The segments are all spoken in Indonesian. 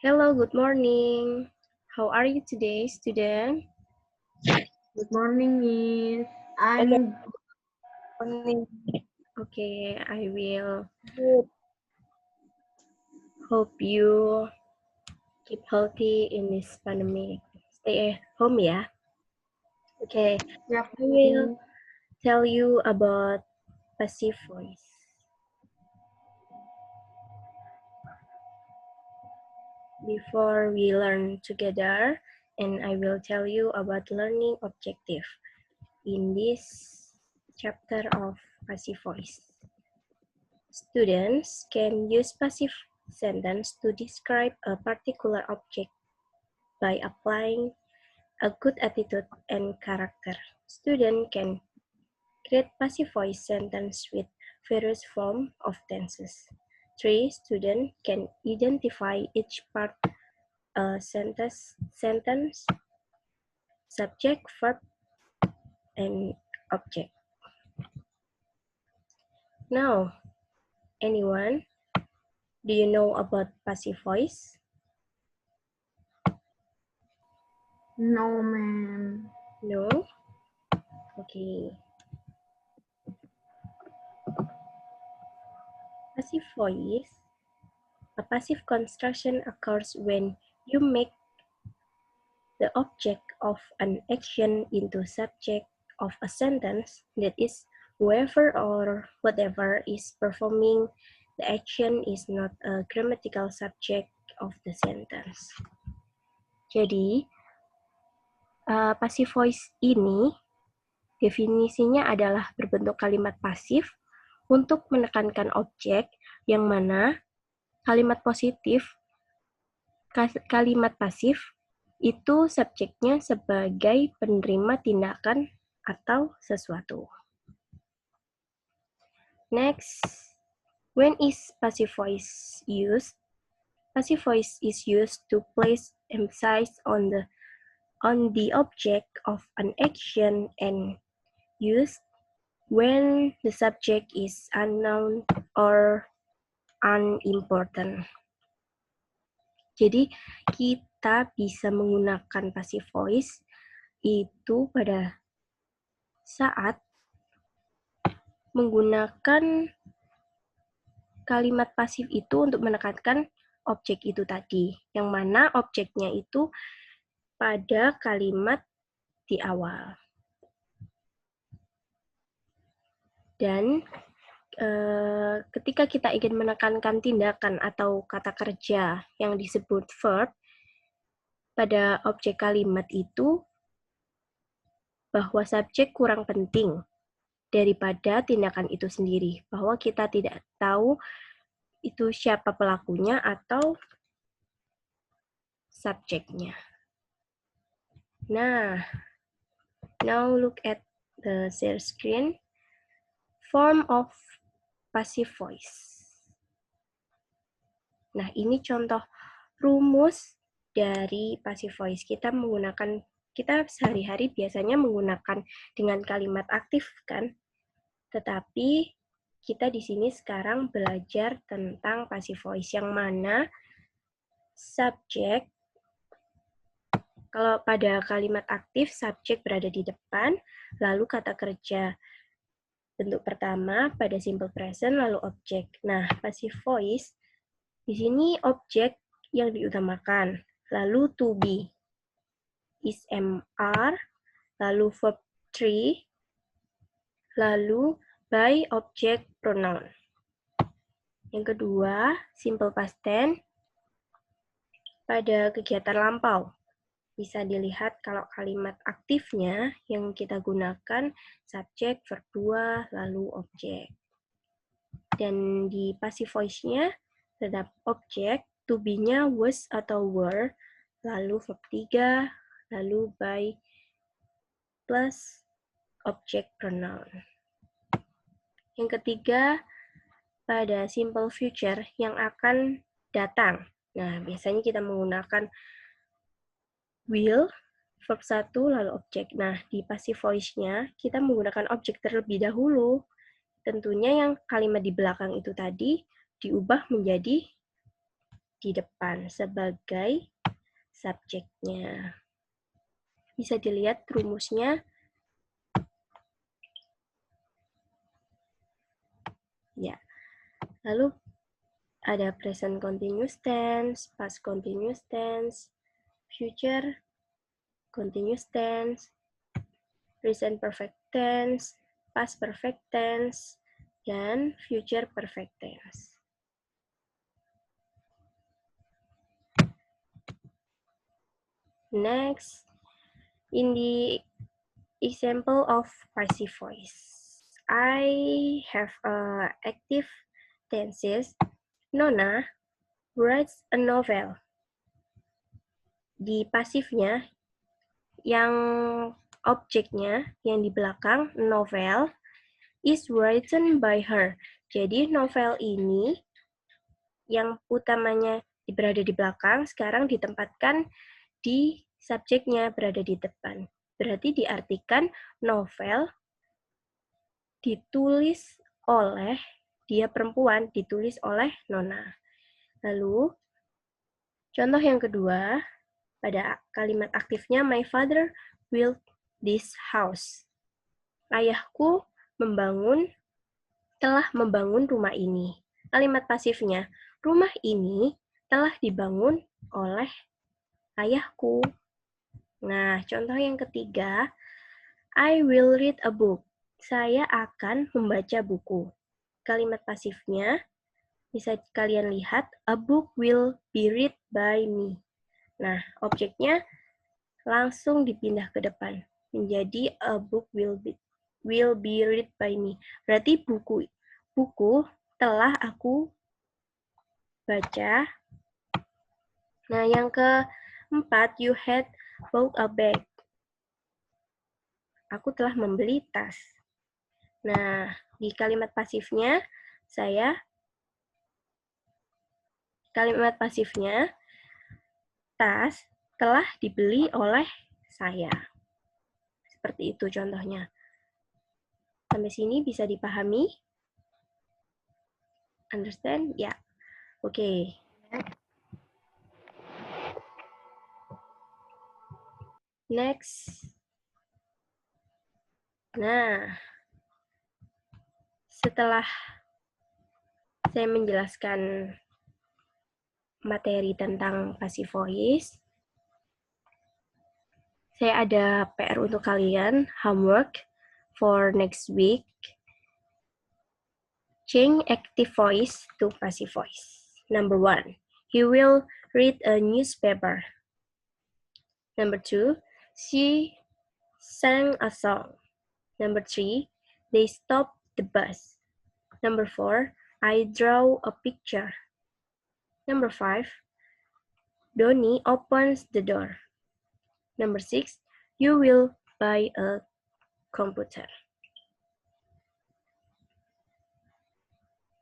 Hello, good morning. How are you today, student? Good morning, Miss. Good I'm morning. Okay, I will Good. hope you keep healthy in this pandemic. Stay at home, yeah? Okay, Siap, I will Miss. tell you about passive voice. Before we learn together, and I will tell you about learning objective in this chapter of passive voice. Students can use passive sentence to describe a particular object by applying a good attitude and character. Students can create passive voice sentence with various forms of tenses. 3. Students can identify each part a sentence, subject, verb, and object. Now, anyone, do you know about passive voice? No, ma'am. No? Okay. Passive voice. A passive construction occurs when you make the object of an action into subject of a sentence, that is, whoever or whatever is performing the action is not a grammatical subject of the sentence. Jadi, passive voice ini definisinya adalah berbentuk kalimat pasif untuk menekankan objek yang mana kalimat pasif itu subjeknya sebagai penerima tindakan atau sesuatu. Next, when is passive voice used? Passive voice is used to place emphasis on the object of an action and used when the subject is unknown or unimportant. Jadi, kita bisa menggunakan passive voice itu pada saat menggunakan kalimat pasif itu untuk menekankan objek itu tadi, yang mana objeknya itu pada kalimat di awal. Dan ketika kita ingin menekankan tindakan atau kata kerja yang disebut verb pada objek kalimat itu, bahwa subjek kurang penting daripada tindakan itu sendiri, bahwa kita tidak tahu itu siapa pelakunya atau subjeknya. Nah, now look at the share screen. Form of passive voice. Nah, ini contoh rumus dari passive voice. Kita sehari-hari biasanya menggunakan dengan kalimat aktif kan? Tetapi kita di sini sekarang belajar tentang passive voice yang mana subjek, kalau pada kalimat aktif subjek berada di depan, lalu kata kerja bentuk pertama pada simple present lalu objek. Nah, passive voice di sini objek yang diutamakan, lalu to be is MR, lalu verb 3, lalu by object pronoun. Yang kedua, simple past tense pada kegiatan lampau. Bisa dilihat kalau kalimat aktifnya yang kita gunakan subjek, verb 2, lalu objek. Dan di passive voice-nya tetap objek, to be-nya was atau were, lalu verb 3, lalu by plus object pronoun. Yang ketiga, pada simple future yang akan datang. Nah, biasanya kita menggunakan will, verb 1, lalu objek. Nah, di passive voice-nya, kita menggunakan objek terlebih dahulu. Tentunya yang kalimat di belakang itu tadi diubah menjadi di depan sebagai subjeknya. Bisa dilihat rumusnya. Ya. Lalu ada present continuous tense, past continuous tense, future continuous tense, present perfect tense, past perfect tense, dan future perfect tense. Next, in the example of passive voice, I have active tenses. Nona writes a novel. Di pasifnya, yang objeknya yang di belakang novel is written by her. Jadi novel ini yang utamanya berada di belakang sekarang ditempatkan di subjeknya berada di depan. Berarti diartikan novel ditulis oleh dia perempuan, ditulis oleh Nona. Lalu contoh yang kedua, pada kalimat aktifnya my father built this house. Ayahku telah membangun rumah ini. Kalimat pasifnya, rumah ini telah dibangun oleh ayahku. Nah, contoh yang ketiga, I will read a book. Saya akan membaca buku. Kalimat pasifnya, bisa kalian lihat, a book will be read by me. Nah, objeknya langsung dipindah ke depan. Menjadi a book will be read by me. Berarti buku telah aku baca. Nah, yang keempat, you had bought a bag. Aku telah membeli tas. Nah, di kalimat pasifnya, kalimat pasifnya, tas telah dibeli oleh saya. Seperti itu contohnya. Sampai sini bisa dipahami? Understand? Ya. Oke. Next. Nah, setelah saya menjelaskan materi tentang passive voice, saya ada PR untuk kalian, homework for next week. Change active voice to passive voice. Number 1, he will read a newspaper. Number 2, she sang a song. Number 3, they stopped the bus. Number 4, I draw a picture. Number 5, Donnie opens the door. Number 6, you will buy a computer.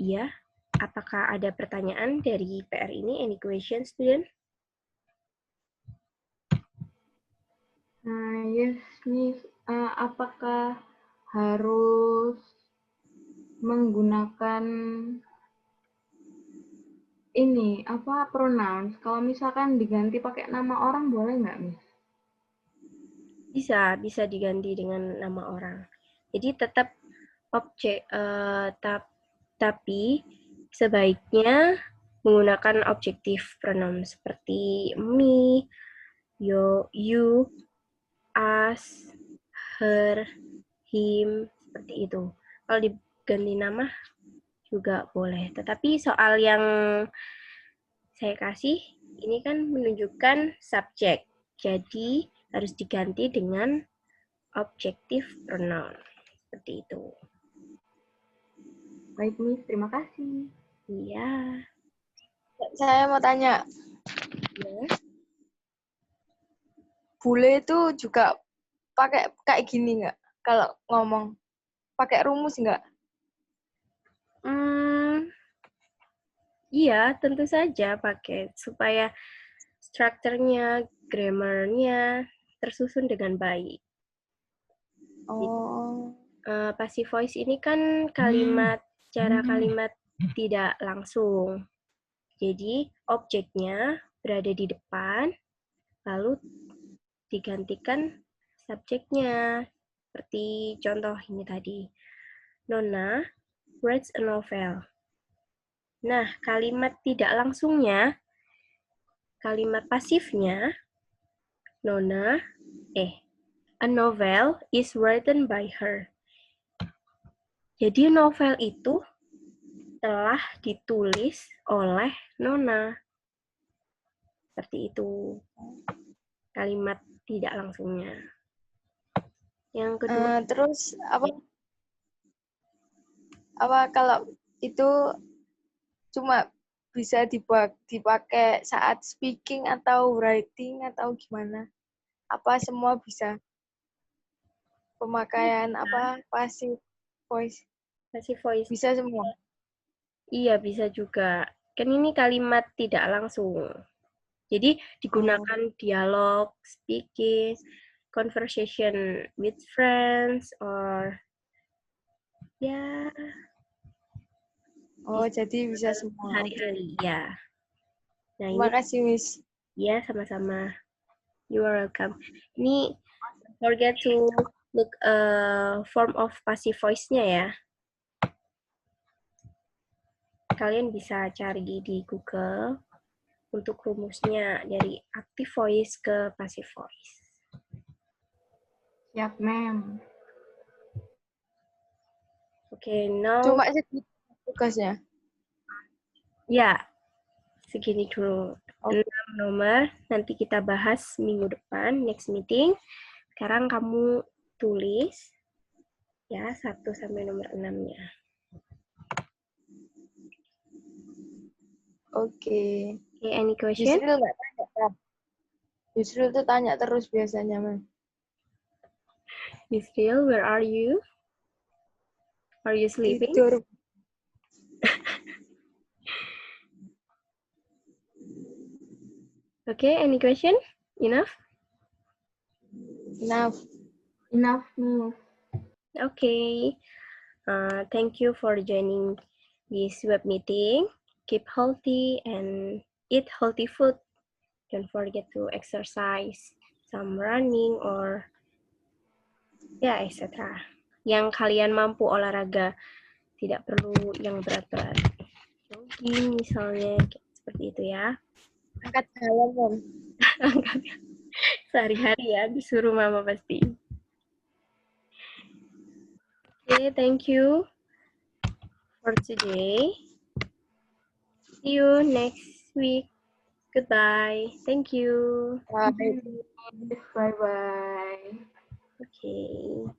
Iya, apakah ada pertanyaan dari PR ini? Any question, student? Yes, Miss. Apakah harus menggunakan ini pronouns? Kalau misalkan diganti pakai nama orang boleh nggak, Miss? Bisa diganti dengan nama orang. Jadi tetap objek, tapi sebaiknya menggunakan objektif pronoun seperti me, you, us, her, him, seperti itu. Kalau diganti nama juga boleh. Tetapi soal yang saya kasih, ini kan menunjukkan subjek. Jadi harus diganti dengan objektif pronoun. Seperti itu. Baik, Miss. Terima kasih. Iya. Saya mau tanya, Ya. bule itu juga pakai kayak gini nggak? Kalau ngomong, pakai rumus nggak? Iya, tentu saja pakai supaya strukturnya, grammarnya tersusun dengan baik. Oh. Passive voice ini kan cara kalimat tidak langsung. Jadi objeknya berada di depan, lalu digantikan subjeknya. Seperti contoh ini tadi. Nona writes a novel. Nah, kalimat tidak langsungnya, kalimat pasifnya, Nona, a novel is written by her. Jadi novel itu telah ditulis oleh Nona. Seperti itu. Kalimat tidak langsungnya. Yang kedua. Terus apa kalau itu cuma bisa dipakai saat speaking atau writing atau gimana? Apa semua bisa? Pemakaian passive voice? Passive voice. Bisa semua? Iya, bisa juga. Kan ini kalimat tidak langsung. Jadi digunakan dialog, speaking, conversation with friends, or ya. Jadi bisa semua. Hari-hari, ya. Nah, Terima ini, kasih, Miss. ya, sama-sama. You are welcome. Ini forget to look form of passive voice-nya ya. Kalian bisa cari di Google untuk rumusnya dari active voice ke passive voice. Siap, Mem. Oke, now. Cuma segitu tugasnya? Ya, segini dulu. 6 nomor, nanti kita bahas minggu depan, next meeting. Sekarang kamu tulis ya 1 sampai nomor 6-nya. Oke. Okay, any question? Yusril nggak tanya, kan? Yusril tuh tanya terus biasanya, Mem. Yusril, where are you? Are you sleeping? Tidur. Okay, any question? Enough? Enough. Enough, Miss. Okay. Thank you for joining this web meeting. Keep healthy and eat healthy food. Don't forget to exercise, some running or etc. Yang kalian mampu olahraga, tidak perlu yang berat-berat. Jogging misalnya, seperti itu ya. Angkat jalan, Mem. Angkat sehari-hari ya, disuruh mama pasti. Okay, thank you for today. See you next week. Goodbye. Thank you. Bye. Bye-bye. Okay.